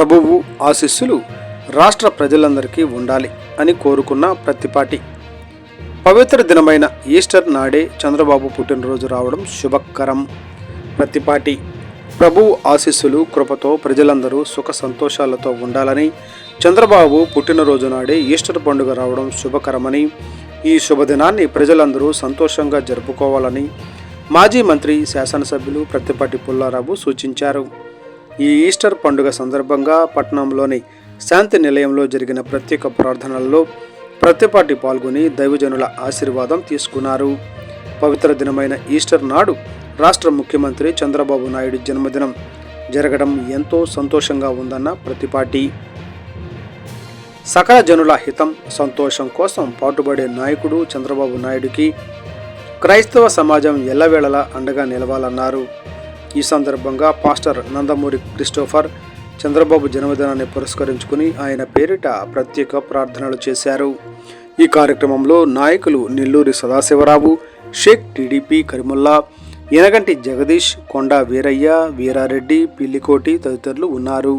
ప్రభువు ఆశీస్సులు రాష్ట్ర ప్రజలందరికీ ఉండాలి అని కోరుకున్న ప్రత్తిపాటి. పవిత్ర దినమైన ఈస్టర్ నాడే చంద్రబాబు పుట్టినరోజు రావడం శుభకరం. ప్రత్తిపాటి. ప్రభువు ఆశీస్సులు కృపతో ప్రజలందరూ సుఖ సంతోషాలతో ఉండాలని, చంద్రబాబు పుట్టినరోజు నాడే ఈస్టర్ పండుగ రావడం శుభకరమని, ఈ శుభదినాన్ని ప్రజలందరూ సంతోషంగా జరుపుకోవాలని మాజీ మంత్రి శాసనసభ్యులు ప్రత్తిపాటి పుల్లారావు సూచించారు. ఈ ఈస్టర్ పండుగ సందర్భంగా పట్టణంలోని శాంతి నిలయంలో జరిగిన ప్రత్యేక ప్రార్థనల్లో ప్రత్తిపాటి పాల్గొని దైవజనుల ఆశీర్వాదం తీసుకున్నారు. పవిత్ర దినమైన ఈస్టర్ నాడు రాష్ట్ర ముఖ్యమంత్రి చంద్రబాబు నాయుడు జన్మదినం జరగడం ఎంతో సంతోషంగా ఉందన్న ప్రత్తిపాటి. సకల జనుల హితం సంతోషం కోసం పాటుపడే నాయకుడు చంద్రబాబు నాయుడికి క్రైస్తవ సమాజం ఎల్లవేళలా అండగా నిలవాలన్నారు. ఈ సందర్భంగా పాస్టర్ నందమూరి క్రిస్టోఫర్ చంద్రబాబు జన్మదినాన్ని పురస్కరించుకుని ఆయన పేరిట ప్రత్యేక ప్రార్థనలు చేశారు. ఈ కార్యక్రమంలో నాయకులు నెల్లూరి సదాశివరావు, షేక్ టీడీపీ కరిముల్లా, ఎనగంటి జగదీష్, కొండా వీరయ్య, వీరారెడ్డి, పిల్లికోటి తదితరులు ఉన్నారు.